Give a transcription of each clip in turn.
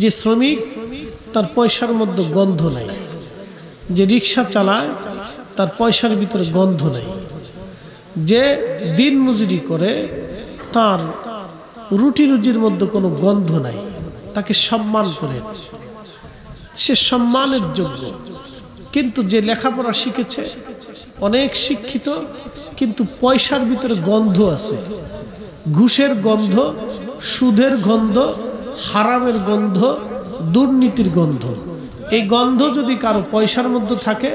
যে শ্রমিক তার পয়সার মধ্যে গন্ধ নাই, যে রিক্সা চালায় তার পয়সার ভিতরে গন্ধ নাই, যে দিন মজুরি করে তার রুটি রুজির মধ্যে কোনো গন্ধ নাই, তাকে সম্মান করেন, সে সম্মানের যোগ্য। কিন্তু যে লেখাপড়া শিখেছে, অনেক শিক্ষিত, কিন্তু পয়সার ভিতরে গন্ধ আছে, ঘুষের গন্ধ, সুদের গন্ধ, হারামের গন্ধ, দুর্নীতির গন্ধ। এই গন্ধ যদি কারো পয়সার মধ্যে থাকে,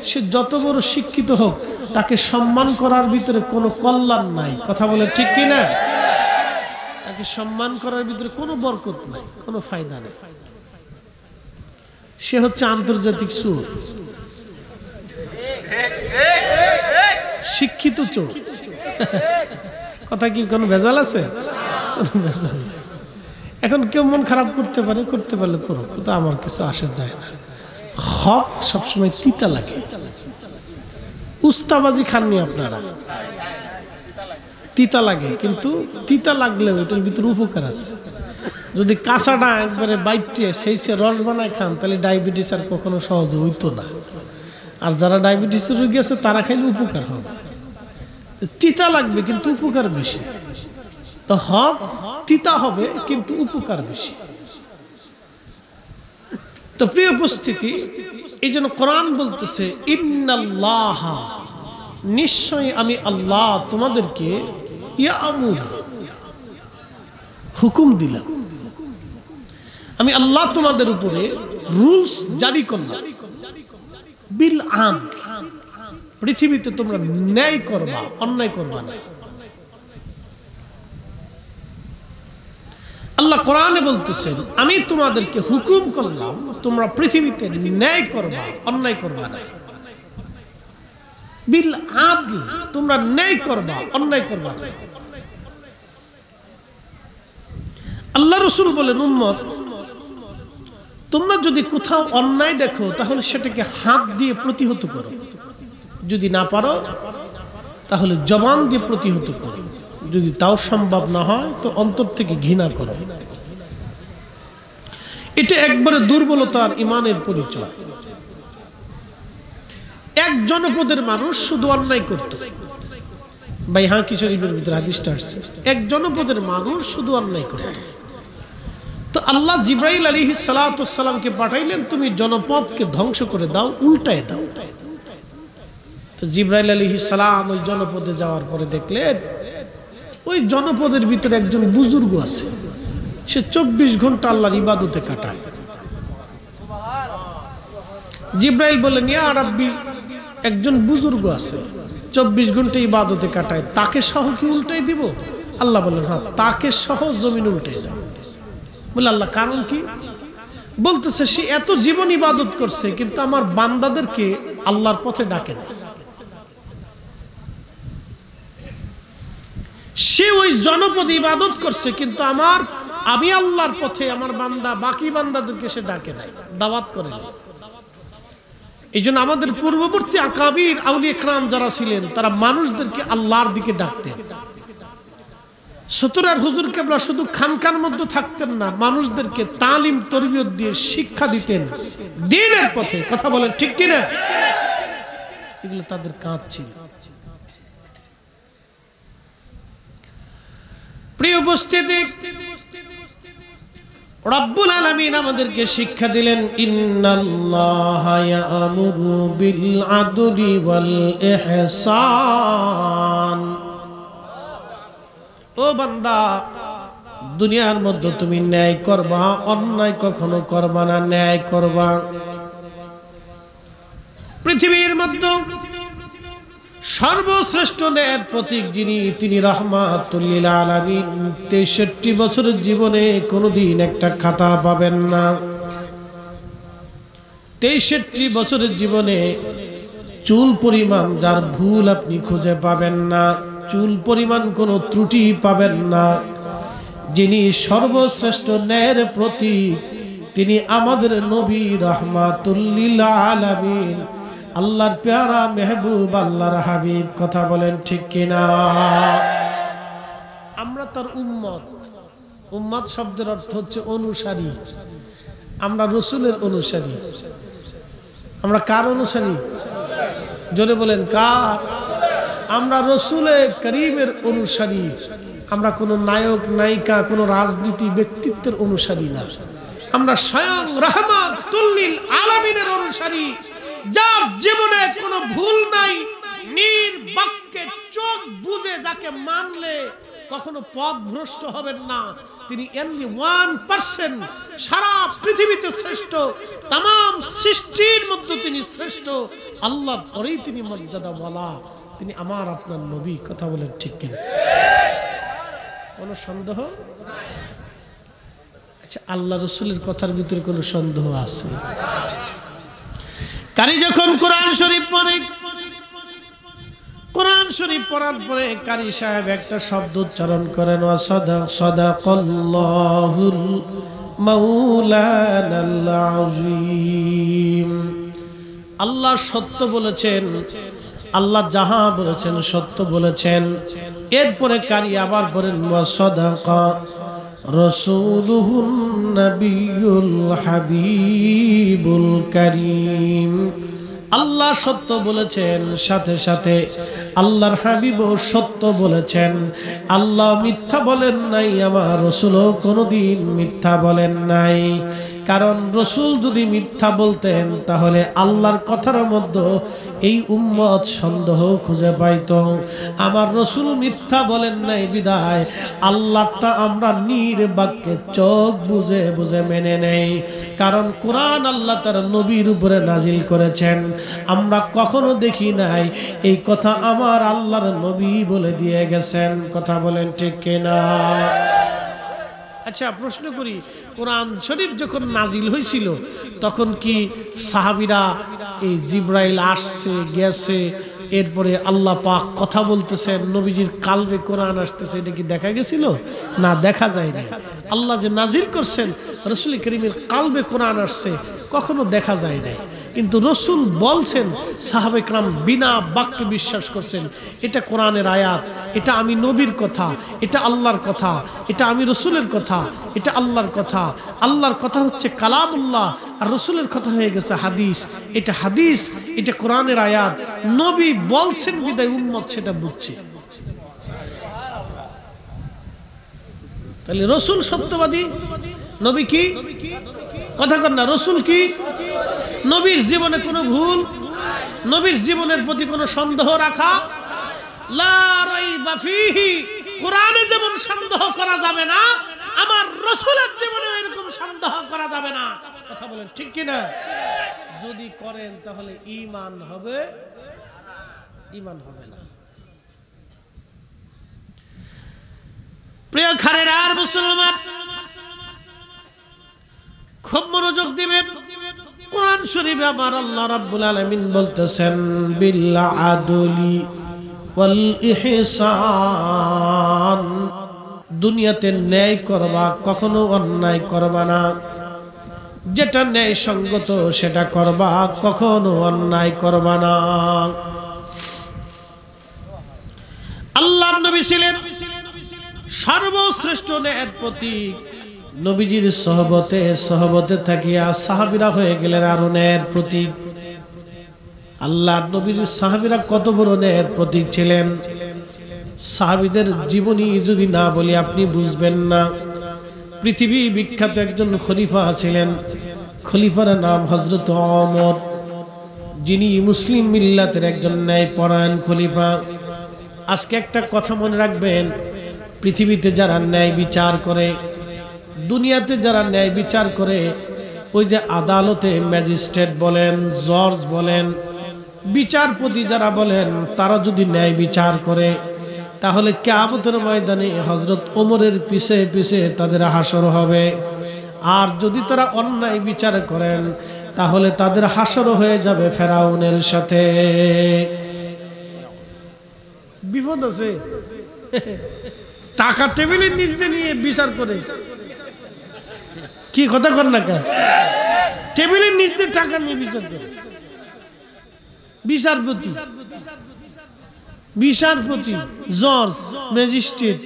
সে যত বড় শিক্ষিত হোক, তাকে সম্মান করার ভিতরে কোনো কল্যাণ নাই। কথা বলে ঠিক কিনা? তাকে সম্মান করার ভিতরে কোনো বরকত নাই, কোনো ফায়দা নেই। সে হচ্ছে আন্তর্জাতিক চোর, শিক্ষিত চোর। কথা কি কোনো ভেজাল আছে? কোনো ভেজাল নেই। এখন কেউ মন খারাপ করতে পারে, করতে পারলে করুক, কিন্তু আমার কিছু আসে যায় না। হক সবসময় তিতা লাগে। উস্তাবাজি খাননি আপনারা? তিতা লাগে, কিন্তু তিতা লাগলেও এটার ভিতরে উপকার আছে। যদি কাঁচাটা একবারে বাইটে সেই সে রস বানায় খান, তাহলে ডায়াবেটিস আর কখনো সহজে হইতো না। আর যারা ডায়াবেটিসের রোগী আছে তারা খাইলে উপকার হবে। তিতা লাগবে কিন্তু উপকার বেশি। তো হক তিতা হবে কিন্তু উপকার বেশি। তো প্রিয় উপস্থিতি, এই জন্য কোরআন বলতেছে ইন্নাল্লাহ, নিশ্চয়ই আমি আল্লাহ তোমাদেরকে ইয়ামুর, হুকুম দিলাম, আমি আল্লাহ তোমাদের উপরে রুলস জারি করলাম, বিল আদল, পৃথিবীতে তোমরা ন্যায় করবা, অন্যায় করবা না। আল্লাহ কোরআনে বলতেছেন আমি তোমাদেরকে হুকুম করলাম তোমরা পৃথিবীতে ন্যায় করবা, অন্যায় করবা না। বিল আদল, তোমরা ন্যায় করবা, অন্যায় করবা না। আল্লাহ রাসূল বলেন উম্মত, তোমরা যদি কোথাও অন্যায় দেখো তাহলে সেটাকে হাত দিয়ে প্রতিহত করো, যদি না পারো তাহলে জবান দিয়ে প্রতিহত করো, যদি তাও সম্ভব না হয় তো অন্তর থেকে ঘৃণা করো। এটা একবারে দুর্বলতার ইমানের পরিচয়। এক জনপদের মানুষ শুধু অন্যায় করত, বাইহাকি শরীফের ভিতরে হাদিসটা আসছে, এক জনপদের মানুষ শুধু অন্যায় করত। তো আল্লাহ জিবরাইল আলাইহিস সালাতু ওয়াস সালামকে পাঠাইলেন, তুমি জনপদকে ধ্বংস করে দাও, উল্টায় দাও। তো জিবরাইল আলাইহিস সালাম ওই জনপদে যাওয়ার পরে দেখলেন ওই জনপদের ভিতরে একজন বুজুর্গ আছে, সে 24 ঘন্টা আল্লাহর ইবাদতে কাটায়। জিবরাইল বললেন ইয়া রাব্বি, একজন বুজুর্গ আছে 24 ঘন্টা ইবাদতে কাটায়, তাকে সহ কি উল্টাই দিব? আল্লাহ বললেন হ্যাঁ, তাকে সহ জমিন উল্টাই দাও। বলে আল্লাহ কারণ কি? বলতেছে সে এত জীবন ইবাদত করছে কিন্তু আমার বান্দাদেরকে আল্লাহর পথে ডাকে না। সে ওই জনপদে ইবাদত করছে কিন্তু আমি আল্লাহর পথে আমার বান্দা, বাকি বান্দাদেরকে সে ডাকে নাই, দাওয়াত করে নাই। এই জন্য আমাদের পূর্ববর্তী আকাবির আউলিয়া ইকরাম যারা ছিলেন তারা মানুষদেরকে আল্লাহর দিকে ডাকতেন। সতরার হুজুর কেবলা শুধু খানকার মধ্যে থাকতেন না, মানুষদেরকে তালিম তরবিয়ত দিয়ে শিক্ষা দিতেন দ্বীনের পথে। কথা বলেন ঠিক কিনা? এগুলো তাদের কাজ ছিল। প্রিয় উপস্থিতি, রব্বুল আলামিন আমাদেরকে শিক্ষা দিলেন ইন্নাল্লাহা ইয়া'মুরু বিল আদলি ওয়াল ইহসান। ও বান্দা, দুনিয়ার মধ্যে তুমি ন্যায় করবা, অন্যায় কখনো করবা না, ন্যায় করবা। পৃথিবীর মধ্যে সর্বশ্রেষ্ঠ ন্যায়ের প্রতীক যিনি, তিনি রাহমাতুল লিল আলামিন। 63 বছরের জীবনে কোনোদিন একটা খাতা পাবেন না। 63 বছরের জীবনে চুল পরিমাণ যার ভুল আপনি খুঁজে পাবেন না, চুল পরিমাণ কোনো ত্রুটি পাবেন না। যিনি সর্বশ্রেষ্ঠ ন্যায়ের প্রতীক তিনি আমাদের নবী রাহমাতুল লিল আলামিন, আল্লাহর প্যারা মেহবুব, আল্লাহর হাবিব। কথা বলেন ঠিক কিনা? আমরা তার উম্মত। উম্মত শব্দের অর্থ হচ্ছে অনুসারী। আমরা রসুলের অনুসারী। আমরা কার অনুসারী? জোরে বলেন কার? আমরা রসুলে করিমের অনুসারী। আমরা কোনো নায়ক নায়িকা, কোনো রাজনীতি ব্যক্তিত্বের অনুসারী না। আমরা স্বয়ং রাহমাতুল লিল আলামিনের অনুসারী, যার জীবনে কোনো ভুল নাই, নির্বাক্যে চোখ বুজে যাকে মানলে কখনো পথভ্রষ্ট হবেন না। তিনি অনলি 1%, সারা পৃথিবীতে শ্রেষ্ঠ, तमाम সৃষ্টির মধ্যে তিনি শ্রেষ্ঠ, আল্লাহর পরেই তিনি মর্যাদা বলা, তিনি আমার আপনার নবী। কথা বলেন ঠিক কিনা? কোনো সন্দেহ? আচ্ছা, আল্লাহ রসুলের কথার ভিতরে কোনো সন্দেহ আছে? কারি যখন কোরআন শরীফ পড়ে, কোরআন শরীফ পড়ার পরে কারি সাহেব একটা শব্দ উচ্চারণ করেন, সাদাকাল্লাহুল মাওলানাল আযীম। আল্লাহ সত্য বলেছেন, আল্লাহ যাহা বলেছেন সত্য বলেছেন। এরপরে কারি আবার বলেন, সাদাকা রাসূলুহুন নবিয়ুল হাবিবুল কারীম। আল্লাহ সত্য বলেছেন, সাথে সাথে আল্লাহর হাবিবও সত্য বলেছেন। আল্লাহ মিথ্যা বলেন নাই, আমার রাসূলও কোনোদিন মিথ্যা বলেন নাই। কারণ রাসূল যদি মিথ্যা বলতেন তাহলে আল্লাহর কথার মধ্যে এই উম্মত সন্দেহ খুঁজে পাইত। আমার রাসূল মিথ্যা বলেন নাই বিদায় আল্লাহটা আমরা নির্বাক্যে চোখ বুঝে বুঝে মেনে নেই। কারণ কোরআন আল্লাহ তার নবীর উপরে নাজিল করেছেন, আমরা কখনো দেখি নাই এই কথা আমার আল্লাহর নবী বলে দিয়ে গেছেন। কথা বলেন ঠিক কিনা? আচ্ছা, প্রশ্ন করি, কোরআন শরীফ যখন নাজিল হয়েছিল তখন কি সাহাবীরা এই জিব্রাইল আসছে গেছে, এরপরে আল্লাহ পাক কথা বলতেছেন, নবীজির কালবে কোরআন আসতেছে, এটা কি দেখা গেছিল? না, দেখা যায় না। আল্লাহ যে নাজিল করছেন রাসূল করিমের কালবে কোরআন আসছে, কখনো দেখা যায় নাই। কিন্তু রসুল বলছেন, সাহাবে کرام বিনা বাক্যে বিশ্বাস করছেন, এটা কোরআনের আয়াত, এটা আমি নবীর কথা, এটা আল্লাহর কথা, এটা আমি রসুলের কথা, এটা আল্লাহর কথা। আল্লাহর কথা হচ্ছে কালামুল্লাহ, আর রসুলের কথা হয়ে গেছে হাদিস। এটা হাদিস, এটা কোরআনের আয়াত। নবী বলছেন বিদায় উম্মত সেটা বুঝছে। তাহলে রসুল সত্যবাদী, নবী কি? কথা কর না, রসুল কি? নবীর জীবনে কোনো ভুল, নবীর জীবনের প্রতি কোনো সন্দেহ রাখা লা রাইবা ফীহি। কোরআনে যেমন সন্দেহ করা যাবে না, আমার রাসূলের জীবনে এরকম সন্দেহ করা যাবে না। কথা বলেন ঠিক কি না? যদি করেন তাহলে ঈমান হবে, ঈমান হবে না। প্রিয় খারের আর মুসলমান, খুব মনোযোগ দিবেন। কোরআন শরীফে আমার আল্লাহ রাব্বুল আলামিন বলতেছেন, বিল আদলি ওয়াল ইহসান। দুনিয়াতে ন্যায় করবা, কখনো অন্যায় করবা না। যেটা ন্যায় সঙ্গত সেটা করবা, কখনো অন্যায় করবা না। আল্লাহর নবী ছিলেন সর্বশ্রেষ্ঠ ন্যায়ের প্রতীক। নবীজির সহবতে থাকিয়া সাহাবীরা হয়ে গেলেন আরো ন্যায়ের প্রতীক। আল্লাহর নবীর সাহাবীরা কত বড় ন্যায়ের প্রতীক ছিলেন। সাহাবীদের জীবনী যদি না বলি আপনি বুঝবেন না। পৃথিবী বিখ্যাত একজন খলিফা ছিলেন, খলিফার নাম হযরত ওমর, যিনি মুসলিম মিল্লাতের একজন ন্যায়পরায়ণ খলিফা। আজকে একটা কথা মনে রাখবেন, পৃথিবীতে যারা ন্যায় বিচার করে, দুনিয়াতে যারা ন্যায় বিচার করে, ওই যে আদালতে ম্যাজিস্ট্রেট বলেন, জজ বলেন, বিচারপতি যারা বলেন, তারা যদি ন্যায় বিচার করে তাহলে কিয়ামতের ময়দানে হযরত ওমরের পিছে পিছে তাদের হাসর হবে। আর যদি তারা অন্যায় বিচার করেন তাহলে তাদের হাসর হয়ে যাবে ফেরাউনের সাথে। বিপদ আছে। টাকা টেবিলের নিচে নিয়ে বিচার করে, কি কথা কর না কা? টেবিলের নিচে টাকা নিয়ে বিচার করে বিচারপতি, জজ, ম্যাজিস্ট্রেট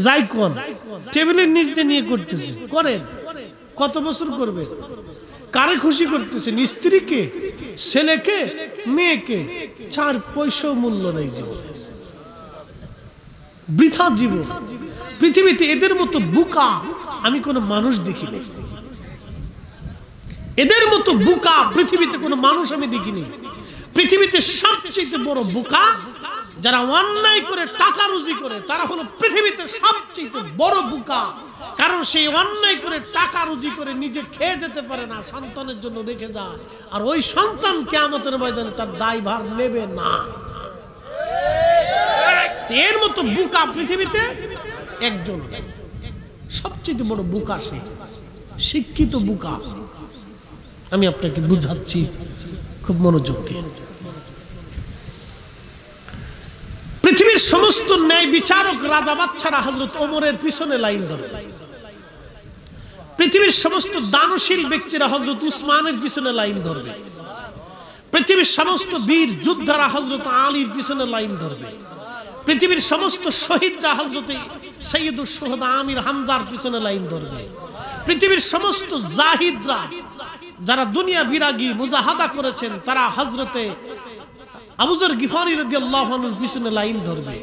যাই কোন টেবিলের নিচে নিয়ে করতেছে, করেন। কত বছর করবে? কারে খুশি করতেছেন? স্ত্রীকে, ছেলেকে, মেয়েকে? 4 পয়সাও মূল্য নেই জীবনে, বৃথা জীবন। পৃথিবীতে এদের মতো বোকা আমি কোনো মানুষ দেখিনি। এদের মতো বোকা পৃথিবীতে কোনো মানুষ আমি দেখিনি। পৃথিবীতে সবচেয়ে বড় বোকা যারা অন্যায় করে টাকা রুজি করে, তারা হলো পৃথিবীতে সবচেয়ে বড় বোকা। কারণ সেই অন্যায় করে টাকা রুজি করে নিজে খেয়ে যেতে পারে না, সন্তানের জন্য রেখে যায়, আর ওই সন্তান কিয়ামতের ময়দানে তার দায়ভার নেবে না। এর মতো বোকা পৃথিবীতে একজন, সবচেয়ে বড় বোকা সে, শিক্ষিত বোকা। আমি আপনাকে বুঝাচ্ছি, খুব মনোযোগ দিয়ে। পৃথিবীর সমস্ত ন্যায় বিচারক রাজা বাদশারা হযরত ওমরের পিছনে লাইন ধরে। পৃথিবীর সমস্ত দানশীল ব্যক্তিরা হযরত উসমানের পিছনে লাইন ধরবে। পৃথিবীর সমস্ত বীর যোদ্ধারা হযরত আলীর পিছনে লাইন ধরবে। পৃথিবীর সমস্ত শহীদরা হযরত সৈয়দুশ শুহাদা আমির হামজার পিছনে লাইন ধরবে। পৃথিবীর সমস্ত জাহিদরা, যারা দুনিয়া বিরাগী মুজাহাদা করেছেন, তারা হযরতে আবু যর গিফারি রাদিয়াল্লাহু আনহুর পিছনে লাইন ধরবে।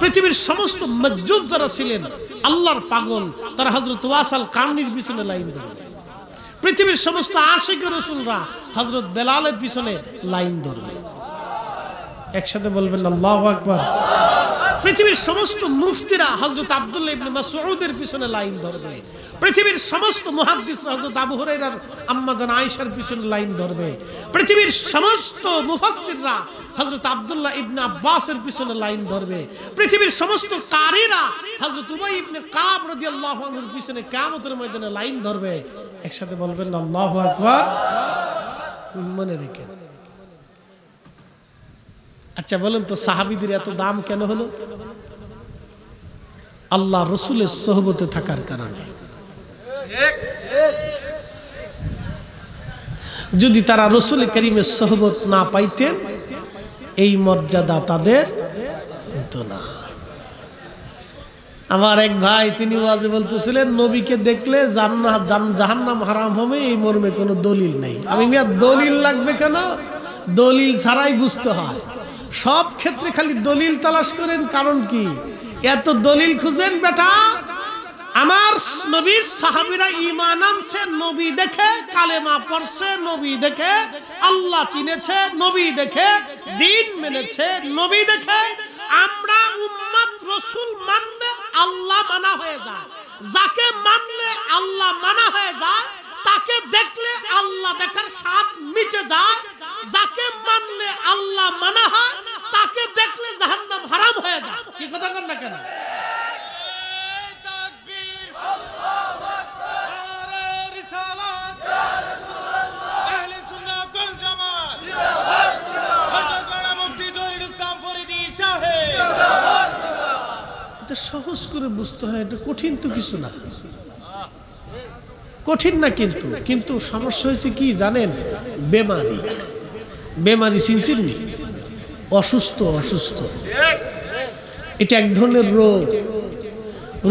পৃথিবীর সমস্ত মজজুব যারা ছিলেন আল্লাহর পাগল, তারা হযরত ওয়াসাল কারনির পিছনে লাইন ধরবে। পৃথিবীর সমস্ত আশিক রাসূলরা হযরত বেলালের পিছনে লাইন ধরবে। একসাথে বলবেন আল্লাহু আকবার। পৃথিবীর সমস্ত মুফতিরা হযরত আব্দুল্লাহ ইবনে মাসউদের পিছনে লাইন ধরবে। পৃথিবীর সমস্ত মুহাদ্দিসরা হযরত আবু হুরায়রার আম্মা জান আয়েশার পিছনে লাইন ধরবে। পৃথিবীর সমস্ত মুফাসসিররা হযরত আব্দুল্লাহ ইবনে আব্বাসের পিছনে লাইন ধরবে। পৃথিবীর সমস্ত কারীরা হযরত উবাই ইবনে কাব রাদিয়াল্লাহু আনহুর পিছনে কিয়ামতের ময়দানে লাইন ধরবে। একসাথে বলবেন আল্লাহু আকবার। মনে রেখেন। আচ্ছা বলেন তো, সাহাবীদের এত দাম কেন হলো? আল্লাহ রাসূলের সোহবতে থাকার কারণে। যদি তারা রাসূল করিমের সোহবত না পাইতেন, এই মর্যাদা তাদের হতো না। আমার এক ভাই, তিনি ওয়াজে বলতেছিলেন, নবীকে দেখলে জান্নাত জাহান্নাম হারাম হবে, এই মর্মে কোনো দলিল নেই। আমি মিয়া দলিল লাগবে কেন? দলিল ছাড়াই বুঝতে হয়। সব ক্ষেত্রে খালি দলিল তালাশ করেন, কারণ কি? এত দলিল খুঁজেন বেটা। আমার নবীর সাহাবীরা ঈমান আনছে নবী দেখে, কালেমা পড়ছে নবী দেখে, আল্লাহ চিনেছে নবী দেখে, দ্বীন মেনেছে নবী দেখে। আমরা উম্মত রাসূল মানলে আল্লাহ মানা হয়ে যায়। যাকে মানলে আল্লাহ মানা হয়ে যায়, তাকে দেখলে আল্লাহ দেখার স্বাদ মিটে যায়। যাকে মানলে আল্লাহ মানা হয়, তাকে দেখলে জাহান্নাম হারাম হয়ে যায়। কি কথা কন না কেন? এটা সহজ করে বুঝতে হয়, এটা কঠিন তো কিছু না, কঠিন না। কিন্তু সমস্যা হয়েছে কি জানেন? বেমারি। বেমারি চিনছেন? অসুস্থ। এটা এক ধরনের রোগ।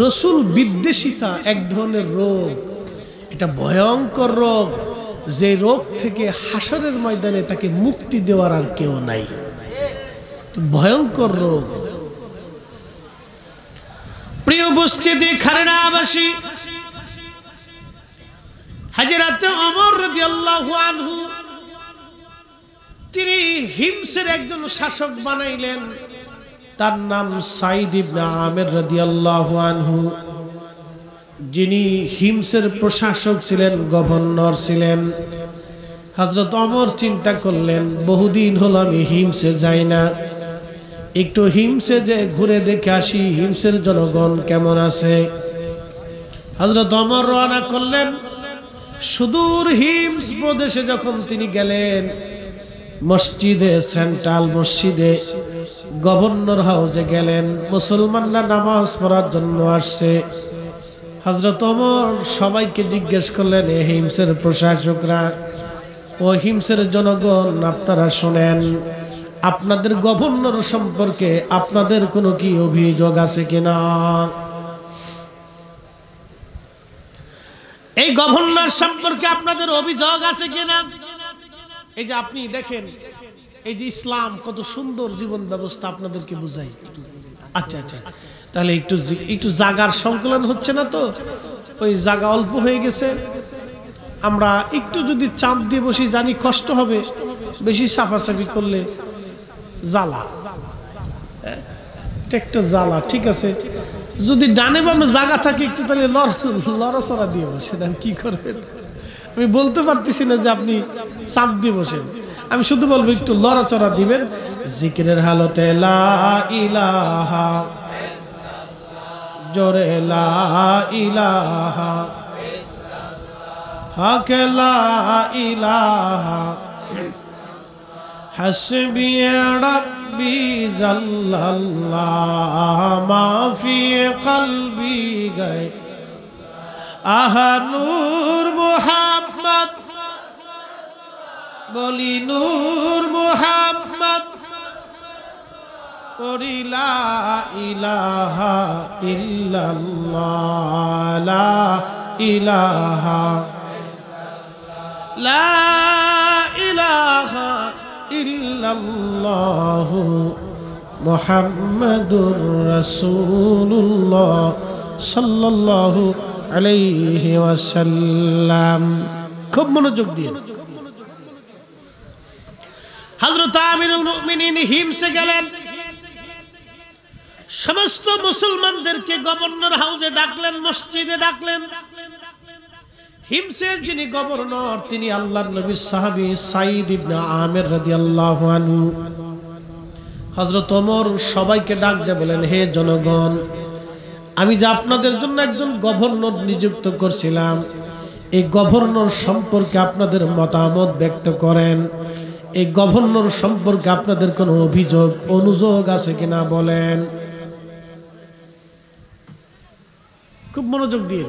রাসূল বিদ্বেষিতা এক ধরনের রোগ। এটা ভয়ঙ্কর রোগ, যে রোগ থেকে হাসরের ময়দানে তাকে মুক্তি দেওয়ার আর কেউ নাই। ভয়ঙ্কর রোগ। প্রিয় উপস্থিতি, খারেনাবাসী, হযরত ওমর রাদিয়াল্লাহু আনহু তিনি হিমসের একজন শাসক বানাইলেন। তার নাম সাইদ ইবনে আমির রাদিয়াল্লাহু আনহু, যিনি হিমসের প্রশাসক ছিলেন, গভর্নর ছিলেন। হযরত ওমর চিন্তা করলেন, বহুদিন হলো আমি হিমসে যাই না, একটু হিমসে যে ঘুরে দেখে আসি হিমসের জনগণ কেমন আছে। হযরত ওমর রওনা করলেন। সুদূর হিমস প্রদেশে যখন তিনি গেলেন, মসজিদে, সেন্ট্রাল মসজিদে, গভর্নর হাউসে গেলেন। মুসলমানরা নামাজ পড়ার জন্য আসছে। হযরত ওমর সবাইকে জিজ্ঞেস করলেন, এ হিমসের প্রশাসকরা, ও হিমসের জনগণ, আপনারা শোনেন, আপনাদের গভর্নর সম্পর্কে আপনাদের কোনো কি অভিযোগ আছে কিনা? এই গভর্নর সম্পর্কে আপনাদের অভিযোগ আছে কিনা? এই যে আপনি দেখেন, এই যে ইসলাম কত সুন্দর জীবন ব্যবস্থা আপনাদেরকে বুঝাই। আচ্ছা আচ্ছা, তাহলে একটু জাগার সংকলন হচ্ছে না তো? ওই জায়গা অল্প হয়ে গেছে, আমরা একটু যদি চাপ দিয়ে বসি জানি কষ্ট হবে, বেশি সাফাসাফি করলে জ্বালা, একটা জ্বালা। ঠিক আছে, যদি ডানে বামে জায়গা থাকে একটু, তাহলে লড়াচড়া দিয়ে বসেন। আমি কি করবেন আমি বলতে পারতেছি না যে আপনি চাপ দিয়ে বসেন, আমি শুধু বলবো একটু লড়াচড়া দিবেন। জিকিরের হালতে লা ইলাহা, জোরে লা ইলাহা, হক লা ইলাহা, হাসবি রব্বি জাল্লাল্লাহ মা ফি কলবি গায়। আহা নূর মুহাম্মদ, বলি নূর মুহাম্মদ, পড়ি লা ইলাহা ইল্লাল্লাহ, লা ইলাহা, লা ইলাহা ইল্লাল্লাহ মুহাম্মাদুর রাসূলুল্লাহ সাল্লাল্লাহু আলাইহি ওয়াসাল্লাম। খুব মনোযোগ দিয়ে। হযরত আমিরুল মুমিনিন হিমসে গেলেন, সমস্ত মুসলমানদেরকে গভর্নর হাউসে ডাকলেন, মসজিদে ডাকলেন। হিমসের যিনি গভর্নর তিনি আল্লাহর নবীর সাহাবী সাঈদ ইবনে আমির রাদিয়াল্লাহু আনহু। হযরত ওমর সবাইকে ডাক দিয়ে বলেন, হে জনগণ, আমি যে আপনাদের জন্য একজন গভর্নর নিযুক্ত করছিলাম, এই গভর্নর সম্পর্কে আপনাদের মতামত ব্যক্ত করেন। এই গভর্নর সম্পর্কে আপনাদের কোনো অভিযোগ অনুযোগ আছে কিনা বলেন। খুব মনোযোগ দিয়ে।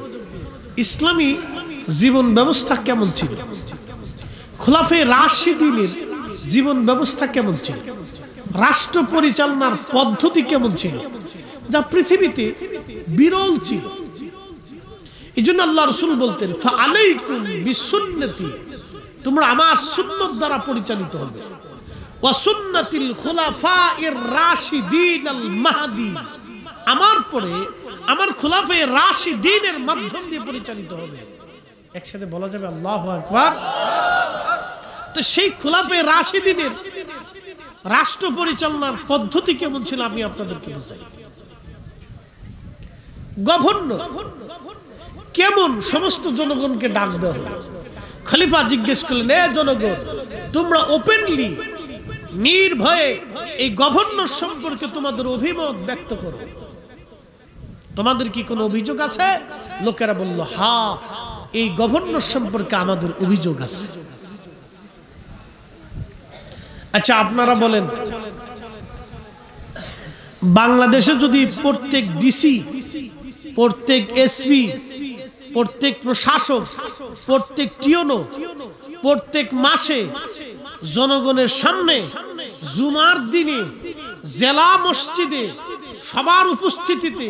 ইসলামী জীবন ব্যবস্থা কেমন ছিল, খোলাফায়ে রাশিদিনের জীবন ব্যবস্থা কেমন ছিল, রাষ্ট্র পরিচালনার পদ্ধতি কেমন ছিল, যা পৃথিবীতে বিরল ছিল। এই জন্য আল্লাহ রাসূল বলতেন, ফাআলাইকুম বিসুন্নতি, তোমরা আমার সুন্নাত দ্বারা পরিচালিত হবে, ওয়া সুন্নাতিল খুলাফায়ে রাশিদিন আল মাহদীন, আমার পরে আমার খুলাফায়ে রাশিদিনের মাধ্যম দিয়ে পরিচালিত হবে। একসাথে বলা যাবে আল্লাহু আকবার। তো সেই খুলাফায়ে রাশিদিনের রাষ্ট্র পরিচালনার পদ্ধতি কেমন ছিল আমি আপনাদেরকে বোঝাই। গভর্নর কেমন, সমস্ত জনগণকে ডাক দেওয়া হলো। খলিফা জিজ্ঞেস করলেন, এ জনগণ, তোমরা ওপেনলি নির্ভয়ে এই গভর্নর সম্পর্কে তোমাদের অভিমত ব্যক্ত করো, তোমাদের কি কোনো অভিযোগ আছে? লোকেরা বলল, হ্যাঁ, এই গভর্নর সম্পর্কে আমাদের অভিযোগ আছে। আচ্ছা আপনারা বলেন, বাংলাদেশে যদি প্রত্যেক ডিসি, প্রত্যেক এসপি, প্রত্যেক প্রশাসক, প্রত্যেক টিওনো প্রত্যেক মাসে জনগণের সামনে জুমার দিনে জেলা মসজিদে সবার উপস্থিতিতে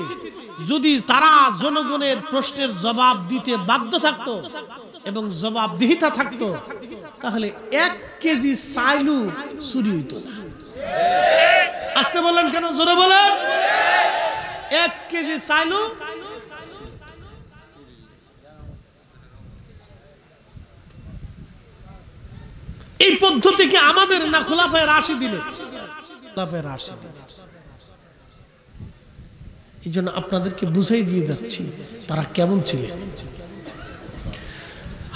যদি তারা জনগণের প্রশ্নের জবাব দিতে বাধ্য থাকতো এবং জবাবদিহিতা থাকতো, তাহলে 1 কেজি চাইলু চুরি হইত না। আসতে বলেন কেন, জোরে বলেন। 1 কেজি চাইলু, এই পদ্ধতি কি আমাদের না খুলাফায়ে রাশিদিনের? খুলাফায়ে রাশিদিনের। এই জন্য আপনাদেরকে বুঝাই দিয়ে যাচ্ছি তারা কেমন ছিলেন।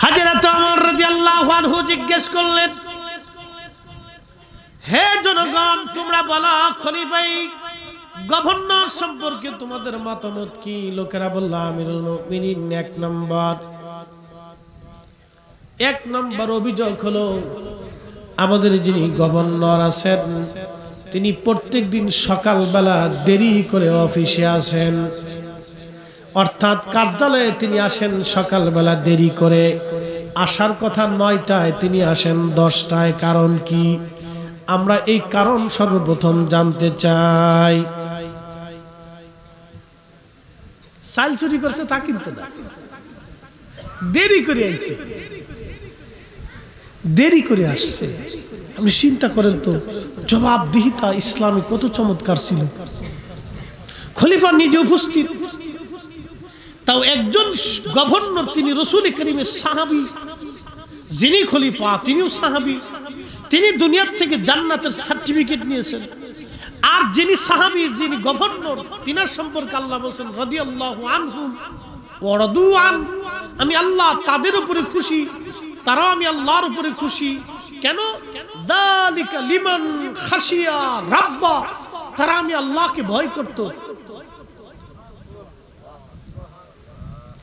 হযরত ওমর রাদিয়াল্লাহু আনহু জিজ্ঞেস করলেন, হে জনগণ, তোমরা বলো খলিফাই গভর্নর সম্পর্কে তোমাদের মতামত কি? লোকেরা বলল, আমিরুল মুমিনিন, 1 নম্বর অভিযোগ হলো আমাদের যিনি গভর্নর আছেন তিনি প্রত্যেক দিন সকালবেলা দেরি করে অফিসে আসেন, অর্থাৎ কার্যালয়ে তিনি আসেন সকালবেলা দেরি করে। আসার কথা 9টায়, তিনি আসেন 10টায়। কারণ কি? আমরা এই কারণ সর্বপ্রথম জানতে চাই। চাল চুরি করছে তা কিন্তু না, দেরি করে আইছে, দেরি করে আসছে। আপনি চিন্তা করেন তো, জবাবদিহিতা ইসলামে কত চমৎকার ছিল। খলিফা নিজে উপস্থিত, তাও একজন গভর্নর, তিনি রাসূল করিমের সাহাবী, যিনি খলিফা তিনিও সাহাবী, তিনি দুনিয়ার থেকে জান্নাতের সার্টিফিকেট নিয়েছেন। আর যিনি সাহাবী, যিনি গভর্নর, তিনার সম্পর্কে আল্লাহ বলেন রাদিয়াল্লাহু আনহুম ওয়া রাদু আন, আমি আল্লাহ তাদের উপরে খুশি, তারাও আমি আল্লাহর উপরে খুশি। কেন? যালিকা লিমান খাশিয়া রাব্বা, তারা আমি আল্লাহকে ভয় করত।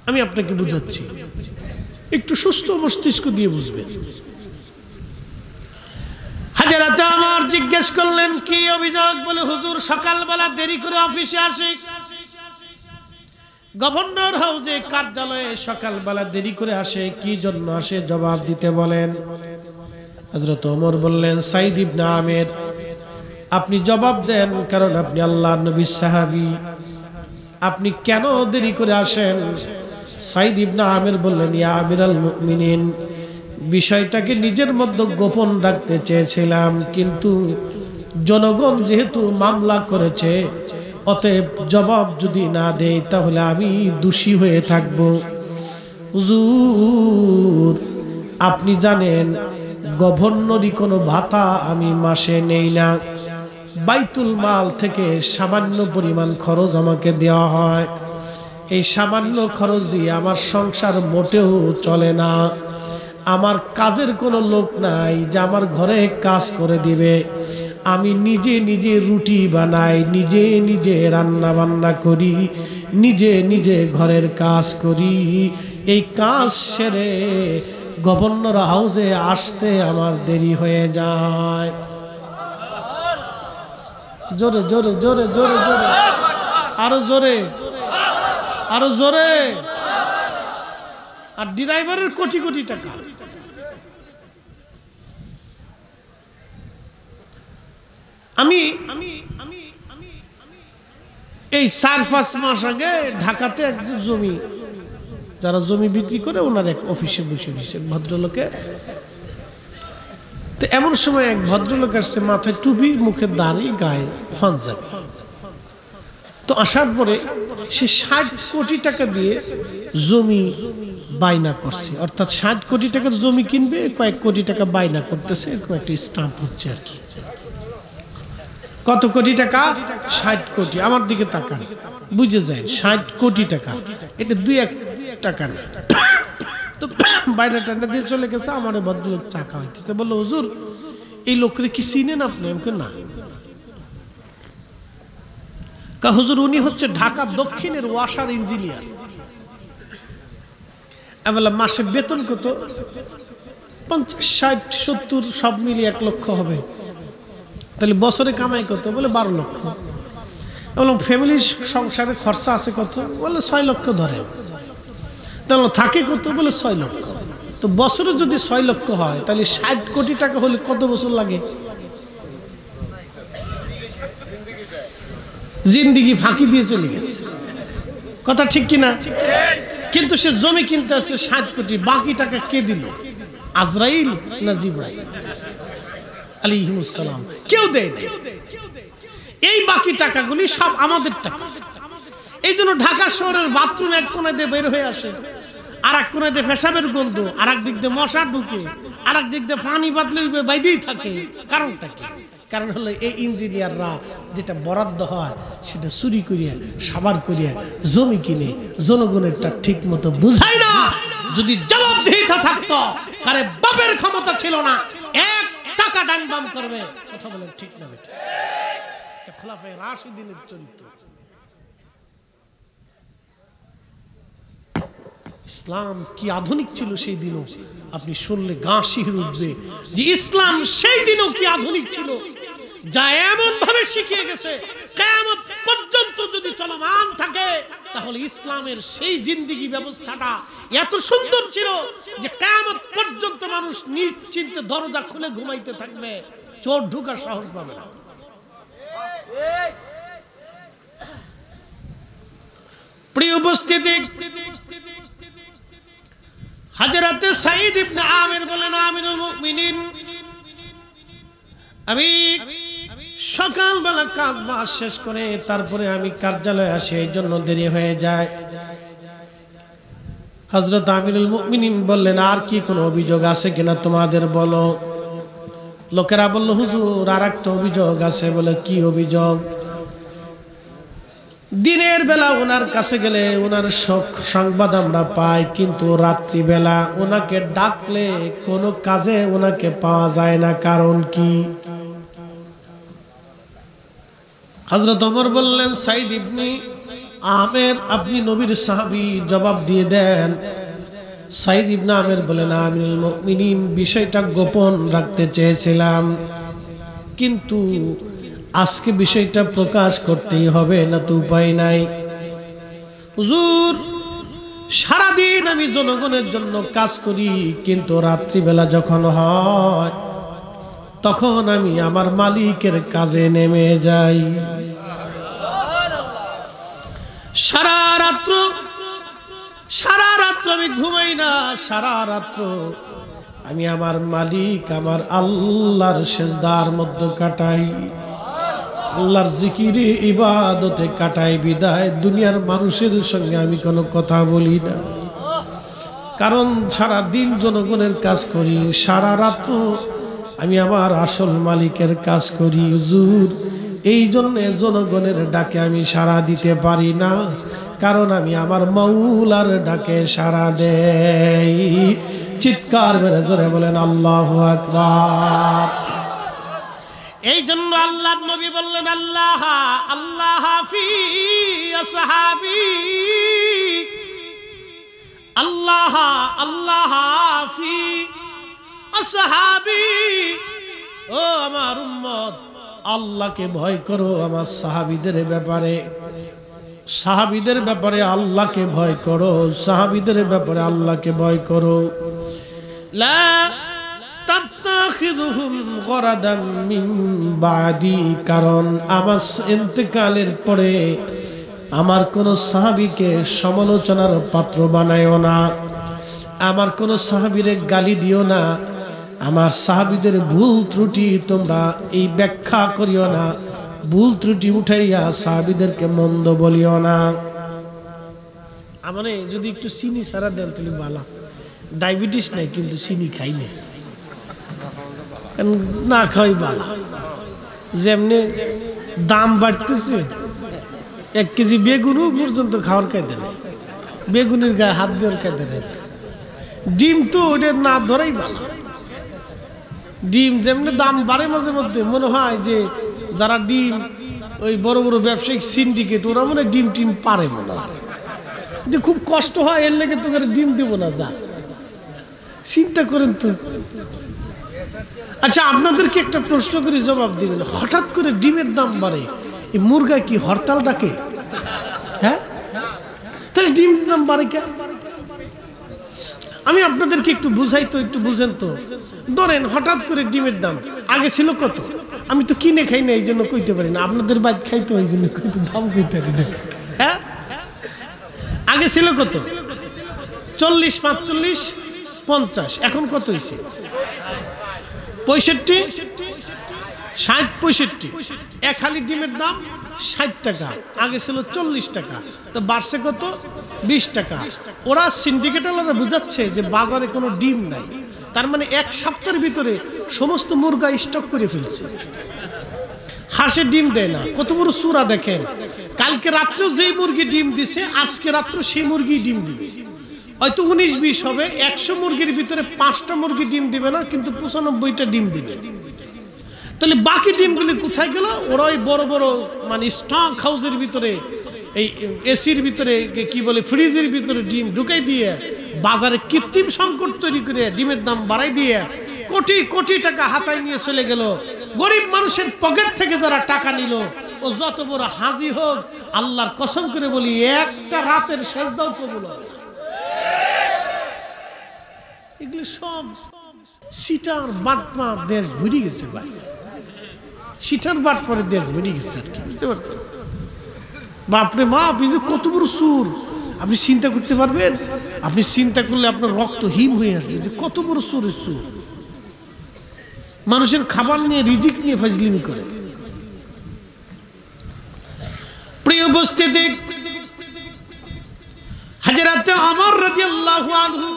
আমি আপনাকে বুঝাচ্ছি, একটু সুস্থ মস্তিষ্ক দিয়ে বুঝবেন। হাজরাতে আমার জিজ্ঞেস করলেন কি অভিযোগ? বলে হুজুর সকালবেলা দেরি করে অফিসে আসে, গভর্নর হাউসে কার্যালয়ে সকালবেলা দেরি করে আসে, কি জন্য আসে জবাব দিতে বলেন। হযরত ওমর বললেন সাইদ ইবনে আমের, আপনি জবাব দেন, কারণ আপনি আল্লাহর নবীর সাহাবী, আপনি কেন দেরি করে আসেন? সাইদ ইবনে আমের বললেন ইয়া আমিরাল মুমিনিন, বিষয়টাকে নিজের মধ্যে গোপন রাখতে চেয়েছিলাম, কিন্তু জনগণ যেহেতু মামলা করেছে, অতএব জবাব যদি না দেই তাহলে আমি দোষী হয়ে থাকব। হুজুর আপনি জানেন গভর্নরই কোনো ভাতা আমি মাসে নেই না, বাইতুল মাল থেকে সামান্য পরিমাণ খরচ আমাকে দেওয়া হয়, এই সামান্য খরচ দিয়ে আমার সংসার মোটেও চলে না। আমার কাজের কোনো লোক নাই যে আমার ঘরে কাজ করে দিবে, আমি নিজে নিজে রুটি বানাই, নিজে নিজে রান্না বান্না করি, নিজে নিজে ঘরের কাজ করি। এই কাজ সেরে গভর্নর হাউসে আসতে আমার দেরি হয়ে যায়। জোরে জোরে জোরে জোরে জোরে, আরো জোরে, আরো জোরে। আর ড্রাইভারের কোটি কোটি টাকা। আমি এই 4-5 মাস আগে ঢাকাতে একজন জমি, যারা জমি বিক্রি করে, ওনার এক অফিসে বসে দিয়েছেন ভদ্রলোকে। তো এমন সময় এক ভদ্রলোক আসছে, মাথায় টুপি, মুখে দাড়ি, গায়ে পাঞ্জাবি। তো আসার পরে সে 60 কোটি টাকা দিয়ে জমি বাইনা করছে, অর্থাৎ 60 কোটি টাকার জমি কিনবে, কয়েক কোটি টাকা বাইনা করতেছে, এরকম একটা স্টাম্প হচ্ছে আর কি। কত কোটি টাকা? 60 কোটি। আমার দিকে তাকান, বুঝে যায় 60 কোটি টাকা, এটা 2-1 টাকা না। তো বাইরে টান্ডা দিয়ে চলে গেছে। আমার ভদ্রলোক চাকা হইতেছে, বললো হুজুর এই লোকরে কি চিনেন আপনি? আমাকে না। হুজুর উনি হচ্ছে ঢাকা দক্ষিণের ওয়াসার ইঞ্জিনিয়ার। আমি বললাম মাসে বেতন কত? 50, 60, 70 সব মিলিয়ে 1 লক্ষ হবে। তাহলে বছরে কামাই কত? বলে 12 লক্ষ। বললাম ফ্যামিলির সংসারে খরচা আছে কত? বলে 6 লক্ষ ধরেন। তাহলে থাকে কত? বলে 6 লক্ষ। তো বছরে যদি 6 লক্ষ হয়, তাহলে 60 কোটি টাকা হলে কত বছর লাগে? জিন্দিগি ফাঁকি দিয়ে চলে গেছে। কথা ঠিক কিনা? কিন্তু সে জমি কিনতে আসছে 60 কোটি, বাকি টাকা কে দিল? আজরাইল না জিবরাইল আলাইহিস সালাম? কেউ দেয় না। এই বাকি টাকাগুলি সব আমাদের টাকা। এই জন্য ঢাকা শহরের বাথরুম এক কোণে দিয়ে বের হয়ে আসে, আর এক কোণে দিয়ে পেশাবের গন্ধ, আর এক দিক দিয়ে মশা ঢুকে, আর এক দিক দিয়ে পানি বাদলে বাইরেই থাকে। কারণটা কি? কারণ হলো এই ইঞ্জিনিয়াররা যেটা বরাদ্দ হয় সেটা চুরি করিয়া, সাবার করিয়া জমি কিনে জনগণেরটা ঠিক মতো বুঝায় না। যদি জবাবদিহিতা থাকতো, আরে বাপের ক্ষমতা ছিল না 1 টাকা ডান বাম করবে। কথা বলেন ঠিক না বেটা? এটা খোলাফায়ে রাশিদিনের চরিত্র। ইসলাম কি আধুনিক ছিল সেই দিনও, আপনি শুনলে গা শিহরে উঠবে যে ইসলাম সেই দিনও কি আধুনিক ছিল, যা এমন ভাবে শিখিয়ে গেছে কিয়ামত পর্যন্ত যদি চলমান থাকে, তাহলে ইসলামের সেই জিন্দেগি ব্যবস্থাটা এত সুন্দর ছিল যে কিয়ামত পর্যন্ত মানুষ নিশ্চিন্তে দরজা খুলে ঘুমাইতে থাকবে, চোর ঢোকার সাহস পাবে না। প্রিয় উপস্থিতি, হযরতে সাঈদ ইবনে আমির বলেন, আমিরুল মুমিনিন, আমি সকালবেলা কাজ বাজ শেষ করে তারপরে আমি কার্যালয়ে আসি, এই জন্য দেরি হয়ে যায়। হযরত আমিরুল মুমিনিন বললেন, আর কি কোনো অভিযোগ আছে কিনা তোমাদের বলো। লোকেরা বলল, হুজুর আর একটা অভিযোগ আছে। বলে, কি অভিযোগ? দিনের বেলা ওনার কাছে গেলে ওনার সংবাদ আমরা পাই, কিন্তু রাত্রিবেলা ওনাকে ডাকলে কোনো কাজে ওনাকে পাওয়া যায় না, কারণ কি? হযরত ওমর বললেন, সাঈদ ইবনে আমির, আপনি নবীর সাহাবী, জবাব দিয়ে দেন। সাঈদ ইবনে আমির বলেন, আমিরুল মুমিনিন, বিষয়টা গোপন রাখতে চেয়েছিলাম, কিন্তু আজকে বিষয়টা প্রকাশ করতেই হবে, না তো উপায় নাই। হুজুর, সারাদিন আমি জনগণের জন্য কাজ করি, কিন্তু রাত্রিবেলা যখন হয় তখন আমি আমার মালিকের কাজে নেমে যাই। সারা রাত্র আমি ঘুমাই না, সারা রাত্র আমি আমার মালিক, আমার আল্লাহর সিজদার মধ্যে কাটাই, আল্লাহর জিকিরে ইবাদতে কাটাই। বিদায় দুনিয়ার মানুষের সঙ্গে আমি কোনো কথা বলি না, কারণ সারা দিন জনগণের কাজ করি, সারা রাত্র আমি আমার আসল মালিকের কাজ করি। হুজুর, এই জন্যে জনগণের ডাকে আমি সাড়া দিতে পারি না, কারণ আমি আমার মাওলার ডাকে সাড়া দেই। চিৎকার মেরে জোরে বলেন আল্লাহু আকবার। এই জন্য আল্লাহর নবী বললেন, আল্লাহ আল্লাহ ফি আসহাবি, আল্লাহ আল্লাহ ফি আসহাবি। ও আমার উম্মত, আল্লাহকে ভয় করো আমার সাহাবীদের ব্যাপারে, সাহাবীদের ব্যাপারে আল্লাহকে ভয় করো, সাহাবীদের ব্যাপারে আল্লাহকে ভয় করো। লা তাত্তাখিযুহুম গরাদান মিন বাদি, কারণ আমার ইন্তেকালের পরে আমার কোন সাহাবীকে সমালোচনার পাত্র বানায়ও না, আমার কোন সাহাবীরে গালি দিও না, আমার সাহাবীদের ভুল ত্রুটি তোমরা এই ব্যাখ্যা করিও না, ভুল ত্রুটি উঠাইয়া সাহাবীদেরকে মন্দ বলিও না। মানে যদি একটু চিনি ছাড়া দেন তাহলে ভালো। ডায়াবেটিস নাই, কিন্তু চিনি খাই না খাই ভালো। যেমনি দাম বাড়তেছে, 1 কেজি বেগুনও পর্যন্ত খাওয়ার কায়দা নেই, বেগুনের গায়ে হাত দেওয়ার কায়দা নেই। ডিম তো ওটা না ধরাই ভালো। ডিম যেমনি দাম বাড়ে, মাঝে মধ্যে মনে হয় যে যারা ডিম ওই বড় বড় ব্যবসায়িক সিন্ডিকেট, ওরা মনে ডিম টিম পারে, মনে হয় যে খুব কষ্ট হয়, এর লেগে তোকে ডিম দেবো না, যা। চিন্তা করেন তো। আচ্ছা, আপনাদেরকে একটা প্রশ্ন করে জবাব দিবেন, হঠাৎ করে ডিমের দাম বাড়ে, এই মুরগা কি হরতাল ডাকে? হ্যাঁ, তাহলে ডিমের দাম বাড়ে কেন? আমি আপনাদেরকে একটু বুঝাই তো, একটু বুঝেন তো। ধরেন হঠাৎ করে ডিমের দাম আগে ছিল কত? আমি তো কিনে খাই না, এই জন্য কইতে পারি না। আপনাদের বাইক খাইতো, এই জন্য কইতে দাম কইতে পারি না। হ্যাঁ, আগে ছিল কত? 40, 45, 50। এখন কত হয়েছে? 65, 60, 65। এক হালি ডিমের দাম 60 টাকা, আগে ছিল 40 টাকা, তো বাড়ছে কত? 20 টাকা। ওরা সিন্ডিকেটওয়ালারা বুঝাচ্ছে যে বাজারে কোনো ডিম নাই, তার মানে 1 সপ্তাহের ভিতরে সমস্ত মুরগা স্টক করে ফেলছে। হাঁসের ডিম দেয় না, কত বড় চূড়া দেখেন। কালকে রাত্রেও যেই মুরগি ডিম দিছে, আজকে রাত্রে সেই মুরগি ডিম দিবে। হয়তো 19-20 হবে, 100 মুরগির ভিতরে 5টা মুরগি ডিম দিবে না, কিন্তু 95টা ডিম দিবে। তাহলে বাকি ডিমগুলি কোথায় গেল? ওরা ওই বড় বড় মানে স্টক হাউসের ভিতরে, এই এসির ভিতরে, কি বলে, ফ্রিজের ভিতরে ডিম ঢুকাই দিয়ে বাজারে কৃত্রিম সংকট তৈরি করে ডিমের দাম বাড়াই দিয়ে কোটি কোটি টাকা হাতায় নিয়ে চলে গেল। গরিব মানুষের পকেট থেকে যারা টাকা নিল, ও যত বড় হাজি হোক, আল্লাহর কসম করে বলি, একটা রাতের সেজদাও কবুল হবে না। এগুলো সব সিটার বাটপার দেশ ভরে গেছে ভাই, সিটার বাটপারের দেশ ভরে গেছে আর কি, বুঝতে পারছেন? বাপরে বাপ, এই যে কত বড় সুর, আপনি চিন্তা করতে পারবেন? আপনি চিন্তা করলে আপনার রক্ত হিম হয়ে আসবে যে কত বড় চোরের চোর, মানুষের খাবার নিয়ে রিজিক নিয়ে ফাজলিমি করে। প্রিয় উপস্থিতি, হযরত ওমর রাদিয়াল্লাহু আনহু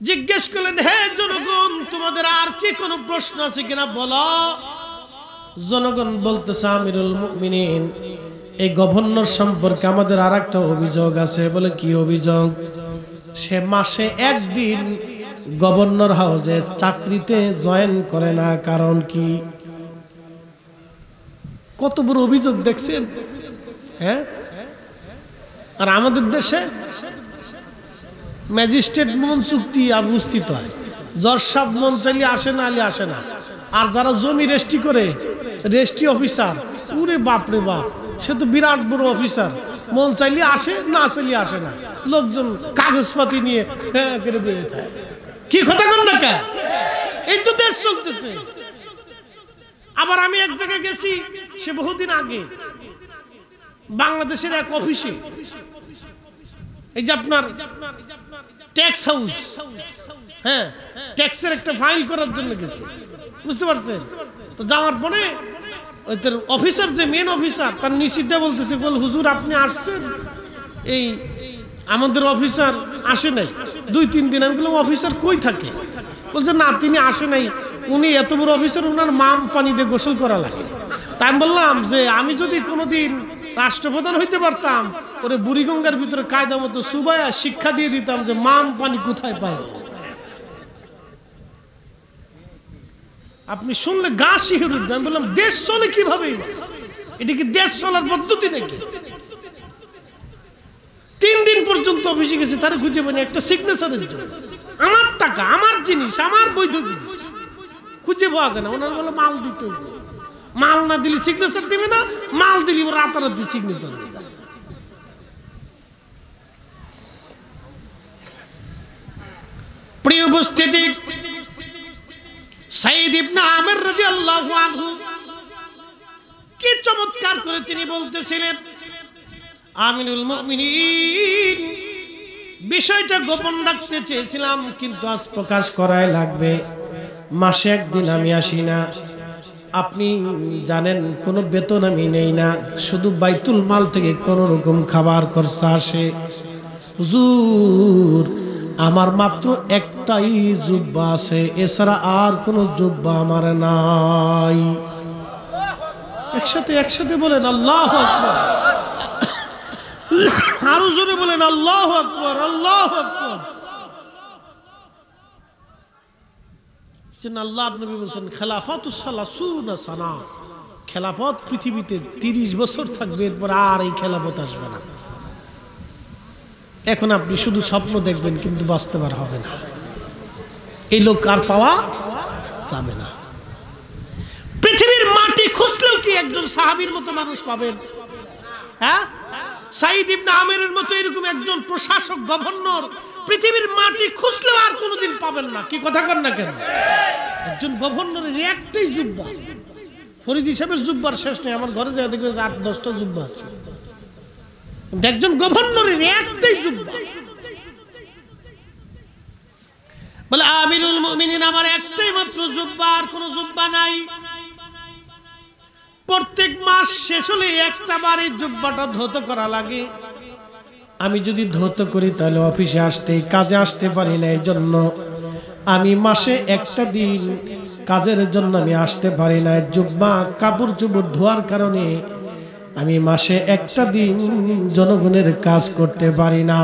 জিজ্ঞেস করলেন, হে জনগণ, তোমাদের আর কি কোনো প্রশ্ন আছে কিনা বলো। জনগণ বলতেছে, আমিরুল মুমিনিন, এই গভর্নর সম্পর্কে আমাদের আর একটা অভিযোগ আছে। বলে, কি অভিযোগ? সে মাসে একদিন গভর্নর হাউসে চাকরিতে জয়েন করে না, কারণ কি? কত বড় অভিযোগ দেখছেন? হ্যাঁ, আর আমাদের দেশে ম্যাজিস্ট্রেট মন চুক্তি উপস্থিত হয়, জজ সাহেব মন চাইলে আসে না, আলে আসে না। আর যারা জমি রেস্ট্রি করে, রেস্ট্রি অফিসার, পুরে বাপরে বাপ, সে তো বিরাট বড় অফিসার, মন চাইলে আসে, না চাইলে আসে না। লোকজন কাগজপাতি নিয়ে হ্যাঁ করে বেরিয়ে থাকে। কি কথা কন না কে? এই তো দেশ চলতেছে। আবার আমি এক জায়গায় গেছি, সে বহুদিন আগে, বাংলাদেশের এক অফিসে, এই যে আপনার ট্যাক্স হাউস, হ্যাঁ, ট্যাক্সের একটা ফাইল করার জন্য গেছি, বুঝতে পারছেন? তো যাওয়ার পরে ওই তার অফিসার, যে মেন অফিসার, তার নিশ্চিতটা বলতেছে, বল হুজুর আপনি আসছেন, এই আমাদের অফিসার আসে নাই 2-3 দিন। আমি বললাম, অফিসার কই থাকে? বলছে, না তিনি আসে নাই, উনি এত বড় অফিসার, ওনার মাম পানি দিয়ে গোসল করা লাগে। তাই আমি বললাম যে আমি যদি কোনোদিন রাষ্ট্রপ্রধান হইতে পারতাম, ওরে বুড়িগঙ্গার ভিতরে কায়দা মতো সুবায়া শিক্ষা দিয়ে দিতাম যে মাম পানি কোথায় পায়। আপনি শুনলে গা শিহরে উঠবে। আমি বললাম, দেশ চলে কিভাবে? এটা কি দেশ চলার পদ্ধতি নাকি? 3 দিন পর্যন্ত অফিসে গেছে, তারা খুঁজে পায়নি একটা সিগনেচারের জন্য। আমার টাকা, আমার জিনিস, আমার বৈধ জিনিস খুঁজে পাওয়া যায় না। ওনার বলে মাল দিতে হইবে, মাল না দিলে সিগনেচার দিবে না, মাল দিলে রাতারাতি সিগনেচার দিবে। প্রিয় উপস্থিতি, সাইদ ইবনে আমির রাদিয়াল্লাহু আনহু কি চমৎকার করে তিনি বলতেছিলেন, আমিরুল মুমিনিন, বিষয়টা গোপন রাখতে চেয়েছিলাম, কিন্তু আজ প্রকাশ করাই লাগবে। মাসে একদিন আমি আসি না, আপনি জানেন কোনো বেতন আমি নেই না, শুধু বাইতুল মাল থেকে কোন রকম খাবার খরচা আসে। হুজুর, আমার মাত্র একটাই জুব্বা আছে, এছাড়া আর কোনো জুব্বা আমার নাই। একসাথে বলেন আল্লাহু আকবার, আরো জোরে বলেন আল্লাহু আকবার, আল্লাহু আকবার। আল্লাহ নবী বলছেন, খেলাফাতুস সালাসুনা সানা, খেলাফত পৃথিবীতে 30 বছর থাকবে, এরপর আর এই খেলাফত আসবে না। এখন আপনি শুধু স্বপ্ন দেখবেন, কিন্তু বাস্তব আর হবে না। এই লোক আর পাওয়া যাবে না। পৃথিবীর মাটি খুঁজলেও কি একজন সাহাবীর মতো মানুষ পাবেন? হ্যাঁ, সাইদ ইবনে আমিরের মতো এরকম একজন প্রশাসক, গভর্নর পৃথিবীর মাটি খুঁজলেও আর কোনোদিন পাবেন না। কি কথা কন না কেন? একজন গভর্নরের একটাই জুব্বা, ফরিদ সাহেবের জুব্বার শেষ নেই। আমার ঘরে যা দেখবেন 8-10টা জুব্বা আছে, একজন গভর্নরের একটাই জুব্বা। বলে, আমিরুল মুমিনিন, আমার একটাই মাত্র জুব্বা, আর কোনো জুব্বা নাই। প্রত্যেক মাস শেষ হলে একটা বার এই জুব্বাটা ধৌত করা লাগে। আমি যদি ধৌত করি তাহলে অফিসে আসতে, কাজে আসতে পারি না। এই জন্য আমি মাসে একটা দিন কাজের জন্য আমি আসতে পারি না। জুব্বা কাপড় চোপড় ধোয়ার কারণে আমি মাসে একটা দিন জনগণের কাজ করতে পারি না।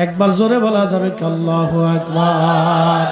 একবার জোরে বলা যাবে কি আল্লাহু আকবার।